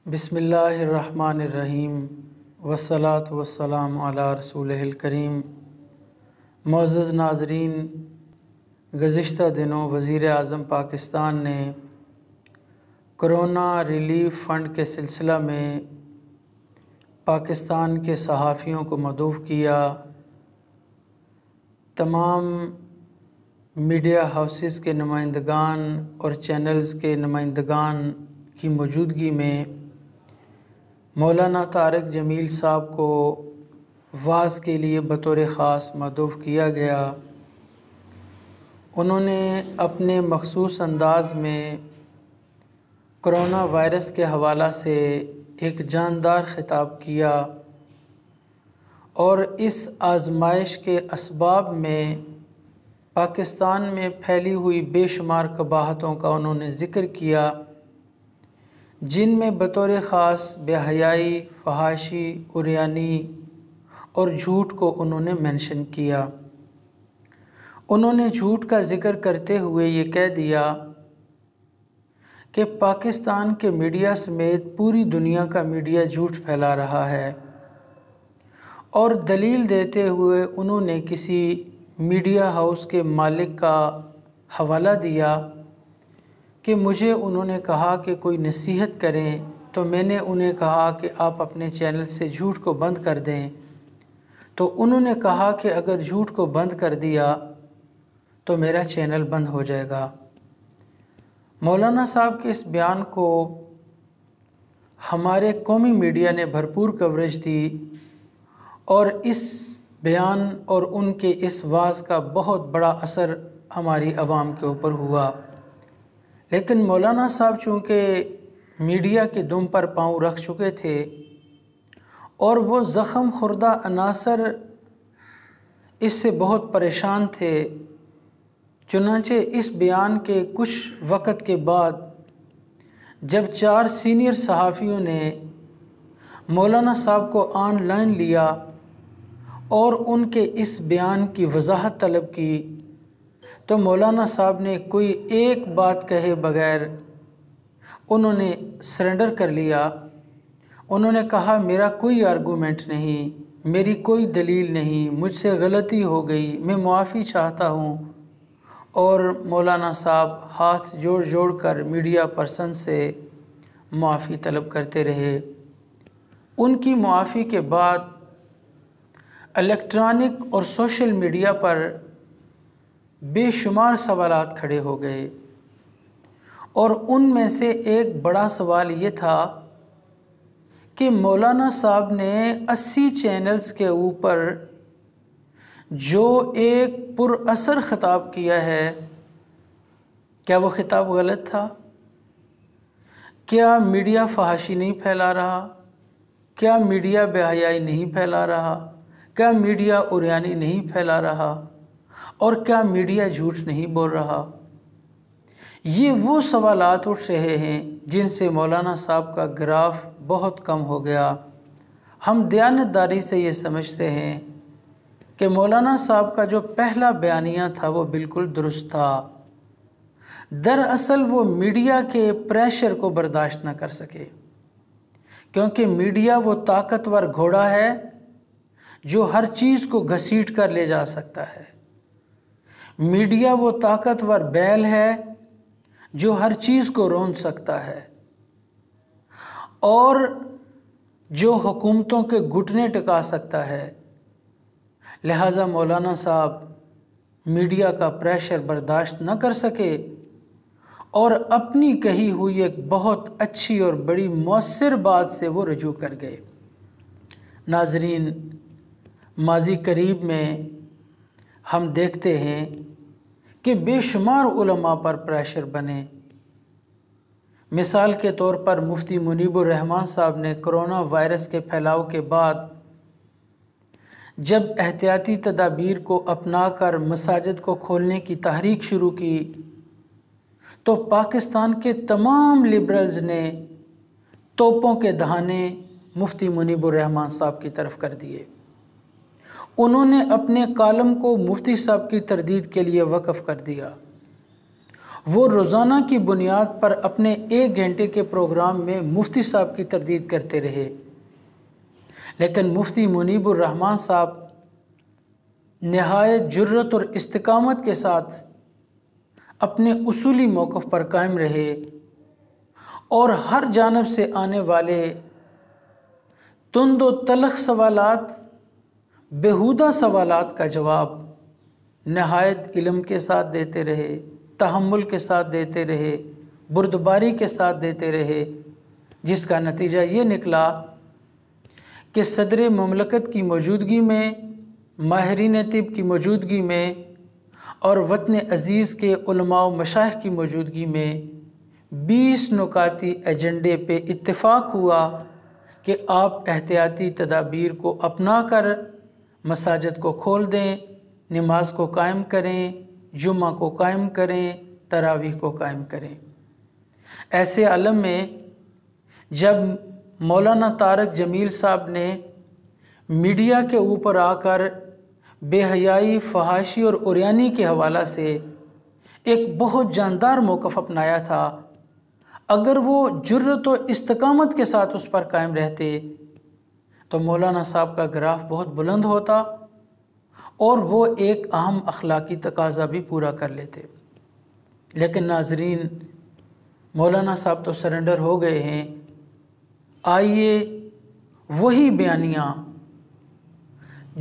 بسم اللہ الرحمن الرحیم والصلاة والسلام علی رسولہ الکریم۔ معزز ناظرین، گزشتہ دنوں وزیر اعظم پاکستان نے کرونا ریلیف فنڈ کے سلسلہ میں پاکستان کے صحافیوں کو مدعو کیا۔ تمام میڈیا ہاؤسز کے نمائندگان اور چینلز کے نمائندگان کی موجودگی میں مولانا طارق جمیل صاحب کو وعظ کے لیے بطور خاص مدعو کیا گیا۔ انہوں نے اپنے مخصوص انداز میں کرونا وائرس کے حوالہ سے ایک جاندار خطاب کیا اور اس آزمائش کے اسباب میں پاکستان میں پھیلی ہوئی بے شمار قباحتوں کا انہوں نے ذکر کیا، جن میں بطور خاص بے حیائی، فحاشی، عریانی اور جھوٹ کو انہوں نے مینشن کیا۔ انہوں نے جھوٹ کا ذکر کرتے ہوئے یہ کہہ دیا کہ پاکستان کے میڈیا سمیت پوری دنیا کا میڈیا جھوٹ پھیلا رہا ہے، اور دلیل دیتے ہوئے انہوں نے کسی میڈیا ہاؤس کے مالک کا حوالہ دیا کہ مجھے انہوں نے کہا کہ کوئی نصیحت کریں، تو میں نے انہیں کہا کہ آپ اپنے چینل سے جھوٹ کو بند کر دیں، تو انہوں نے کہا کہ اگر جھوٹ کو بند کر دیا تو میرا چینل بند ہو جائے گا۔ مولانا صاحب کے اس بیان کو ہمارے قومی میڈیا نے بھرپور کوریج دی، اور اس بیان اور ان کے اس وعظ کا بہت اثر بڑا ہماری عوام کے اوپر ہوا۔ لیکن مولانا صاحب چونکہ میڈیا کے دم پر پاؤں رکھ چکے تھے اور وہ زخم خوردہ عناصر اس سے بہت پریشان تھے، چنانچہ اس بیان کے کچھ وقت کے بعد جب 4 سینئر صحافیوں نے مولانا صاحب کو آن لائن لیا اور ان کے اس بیان کی وضاحت طلب کی، تو مولانا صاحب نے کوئی ایک بات کہے بغیر انہوں نے سرنڈر کر لیا۔ انہوں نے کہا میرا کوئی آرگومنٹ نہیں، میری کوئی دلیل نہیں، مجھ سے غلطی ہو گئی، میں معافی چاہتا ہوں۔ اور مولانا صاحب ہاتھ جوڑ جوڑ کر میڈیا پرسن سے معافی طلب کرتے رہے۔ ان کی معافی کے بعد الیکٹرانک اور سوشل میڈیا پر بے شمار سوالات کھڑے ہو گئے، اور ان میں سے ایک بڑا سوال یہ تھا کہ مولانا صاحب نے 80 چینلز کے اوپر جو ایک پر اثر خطاب کیا ہے، کیا وہ خطاب غلط تھا؟ کیا میڈیا فحاشی نہیں پھیلا رہا؟ کیا میڈیا بے حیائی نہیں پھیلا رہا؟ کیا میڈیا عریانی نہیں پھیلا رہا؟ اور کیا میڈیا جھوٹ نہیں بول رہا؟ یہ وہ سوالات اٹھ رہے ہیں جن سے مولانا صاحب کا گراف بہت کم ہو گیا۔ ہم دیانتداری سے یہ سمجھتے ہیں کہ مولانا صاحب کا جو پہلا بیانیہ تھا وہ بالکل درست تھا۔ دراصل وہ میڈیا کے پریشر کو برداشت نہ کر سکے، کیونکہ میڈیا وہ طاقتور گھوڑا ہے جو ہر چیز کو گھسیٹ کر لے جا سکتا ہے۔ میڈیا وہ طاقتور بیل ہے جو ہر چیز کو رون سکتا ہے، اور جو حکومتوں کے گھٹنے ٹکا سکتا ہے۔ لہٰذا مولانا صاحب میڈیا کا پریشر برداشت نہ کر سکے اور اپنی کہی ہوئی ایک بہت اچھی اور بڑی مؤثر بات سے وہ رجوع کر گئے۔ ناظرین، ماضی قریب میں ہم دیکھتے ہیں کہ بے شمار علماء پر پریشر بنے۔ مثال کے طور پر مفتی منیب الرحمن صاحب نے کرونا وائرس کے پھیلاؤ کے بعد جب احتیاطی تدابیر کو اپنا کر مساجد کو کھولنے کی تحریک شروع کی، تو پاکستان کے تمام لبرلز نے توپوں کے دہانے مفتی منیب الرحمن صاحب کی طرف کر دیے۔ انہوں نے اپنے کالم کو مفتی صاحب کی تردید کے لیے وقف کر دیا، وہ روزانہ کی بنیاد پر اپنے 1 گھنٹے کے پروگرام میں مفتی صاحب کی تردید کرتے رہے، لیکن مفتی منیب الرحمن صاحب نہایت جرت اور استقامت کے ساتھ اپنے اصولی موقف پر قائم رہے اور ہر جانب سے آنے والے تند و تلخ سوالات، بیہودہ سوالات کا جواب نہایت علم کے ساتھ دیتے رہے، تحمل کے ساتھ دیتے رہے، بردباری کے ساتھ دیتے رہے، جس کا نتیجہ یہ نکلا کہ صدر مملکت کی موجودگی میں، ماہرین طب کی موجودگی میں اور وطن عزیز کے علماء و مشائخ کی موجودگی میں 20 نکاتی ایجنڈے پہ اتفاق ہوا کہ آپ احتیاطی تدابیر کو اپنا کر مساجد کو کھول دیں، نماز کو قائم کریں، جمعہ کو قائم کریں، تراویح کو قائم کریں۔ ایسے عالم میں جب مولانا طارق جمیل صاحب نے میڈیا کے اوپر آ کر بے حیائی، فحاشی اور عریانی کے حوالہ سے ایک بہت جاندار موقف اپنایا تھا، اگر وہ جرت و استقامت کے ساتھ اس پر قائم رہتے تو مولانا صاحب کا گراف بہت بلند ہوتا اور وہ ایک اہم اخلاقی تقاضا بھی پورا کر لیتے۔ لیکن ناظرین، مولانا صاحب تو سرنڈر ہو گئے ہیں۔ آئیے وہی بیانیہ،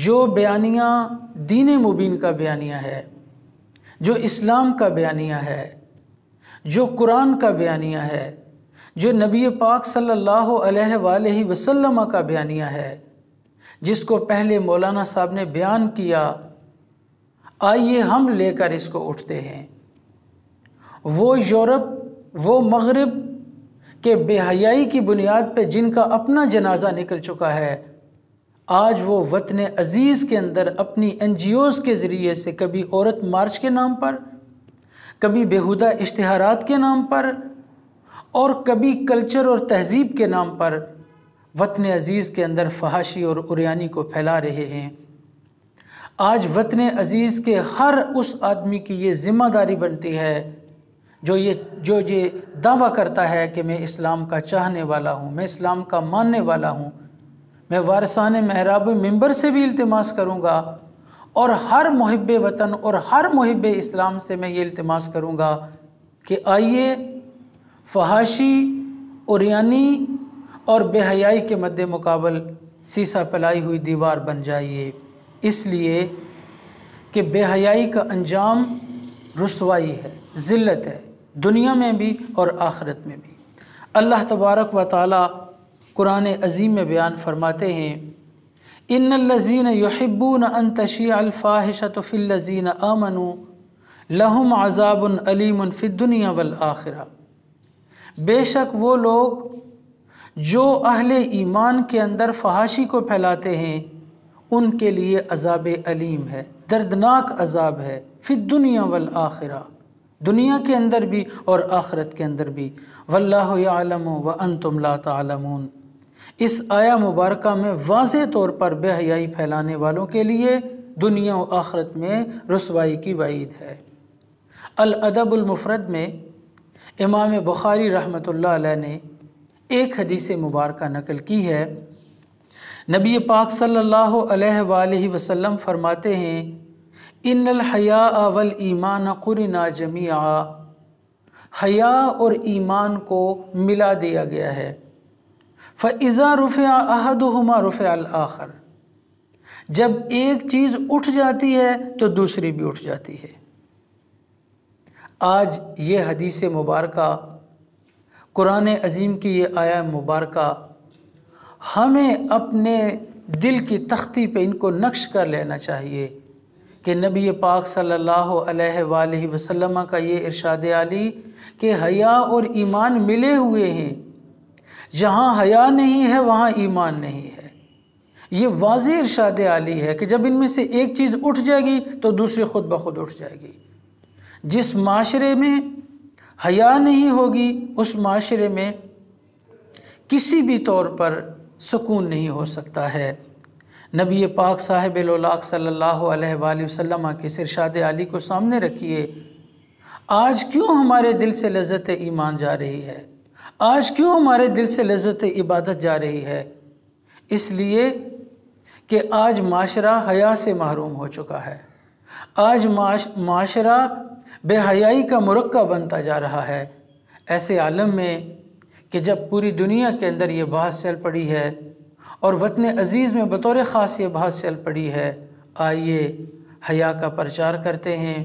جو بیانیہ دین مبین کا بیانیہ ہے، جو اسلام کا بیانیہ ہے، جو قرآن کا بیانیہ ہے، جو نبی پاک صلی اللہ علیہ وآلہ وسلم کا بیانیہ ہے، جس کو پہلے مولانا صاحب نے بیان کیا، آئیے ہم لے کر اس کو اٹھتے ہیں۔ وہ یورپ، وہ مغرب کے بے حیائی کی بنیاد پہ جن کا اپنا جنازہ نکل چکا ہے، آج وہ وطن عزیز کے اندر اپنی NGOs کے ذریعے سے کبھی عورت مارچ کے نام پر، کبھی بیہودہ اشتہارات کے نام پر اور کبھی کلچر اور تہذیب کے نام پر وطن عزیز کے اندر فحاشی اور عریانی کو پھیلا رہے ہیں۔ آج وطن عزیز کے ہر اس آدمی کی یہ ذمہ داری بنتی ہے جو یہ دعویٰ کرتا ہے کہ میں اسلام کا چاہنے والا ہوں، میں اسلام کا ماننے والا ہوں۔ میں وارثان محراب منبر سے بھی التماس کروں گا اور ہر محب وطن اور ہر محب اسلام سے میں یہ التماس کروں گا کہ آئیے فحاشی، عریانی اور بے حیائی کے مد مقابل سیسا پلائی ہوئی دیوار بن جائیے، اس لیے کہ بے حیائی کا انجام رسوائی ہے، ذلت ہے، دنیا میں بھی اور آخرت میں بھی۔ اللہ تبارک و تعالی قرآن عظیم میں بیان فرماتے ہیں، ان الذین یحبون ان تشیع الفاحشۃ فی الذین آمنوا لہم عذاب علیم فی الدنیا والآخرہ۔ بے شک وہ لوگ جو اہل ایمان کے اندر فحاشی کو پھیلاتے ہیں، ان کے لیے عذاب علیم ہے، دردناک عذاب ہے، فی الدنیا والآخرہ، دنیا کے اندر بھی اور آخرت کے اندر بھی۔ واللہ یعلم وانتم لا تعلمون۔ اس آیہ مبارکہ میں واضح طور پر بے حیائی پھیلانے والوں کے لیے دنیا و آخرت میں رسوائی کی وعید ہے۔ الادب المفرد میں امام بخاری رحمۃ اللہ علیہ نے ایک حدیث مبارکہ نقل کی ہے۔ نبی پاک صلی اللہ علیہ وآلہ وسلم فرماتے ہیں، ان الحیاء والایمان قرنا جمیعا، حیا اور ایمان کو ملا دیا گیا ہے۔ فَإِذَا رُفِعَ أَحَدُهُمَا رُفِعَ الْآخَرُ، جب ایک چیز اٹھ جاتی ہے تو دوسری بھی اٹھ جاتی ہے۔ آج یہ حدیث مبارکہ، قرآن عظیم کی یہ آیہ مبارکہ ہمیں اپنے دل کی تختی پہ ان کو نقش کر لینا چاہیے کہ نبی پاک صلی اللہ علیہ وآلہ وسلم کا یہ ارشاد عالی کہ حیا اور ایمان ملے ہوئے ہیں، جہاں حیا نہیں ہے وہاں ایمان نہیں ہے۔ یہ واضح ارشاد عالی ہے کہ جب ان میں سے ایک چیز اٹھ جائے گی تو دوسری خود بخود اٹھ جائے گی۔ جس معاشرے میں حیا نہیں ہوگی اس معاشرے میں کسی بھی طور پر سکون نہیں ہو سکتا ہے۔ نبی پاک صاحب الاولاق صلی اللہ علیہ وآلہ وسلم کے ارشاد عالی کو سامنے رکھیے، آج کیوں ہمارے دل سے لذت ایمان جا رہی ہے؟ آج کیوں ہمارے دل سے لذت عبادت جا رہی ہے؟ اس لیے کہ آج معاشرہ حیا سے محروم ہو چکا ہے۔ آج معاشرہ بے حیائی کا مرکب بنتا جا رہا ہے۔ ایسے عالم میں کہ جب پوری دنیا کے اندر یہ بحث چل پڑی ہے اور وطن عزیز میں بطور خاص یہ بحث چل پڑی ہے، آئیے حیا کا پرچار کرتے ہیں،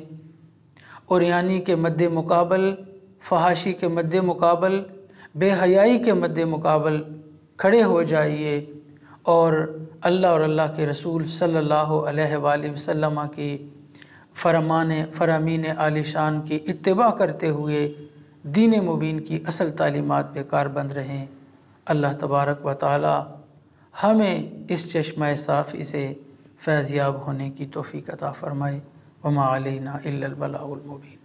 اور یعنی کہ مد مقابل، فحاشی کے مد مقابل، بے حیائی کے مد مقابل کھڑے ہو جائیے اور اللہ اور اللہ کے رسول صلی اللہ علیہ وآلہ وسلم کی فرامین عالی شان کی اتباع کرتے ہوئے دین مبین کی اصل تعلیمات پہ کاربند رہیں۔ اللہ تبارک و تعالی ہمیں اس چشمہ صافی سے فیض یاب ہونے کی توفیق عطا فرمائے۔ وما علینا الا البلاغ المبین۔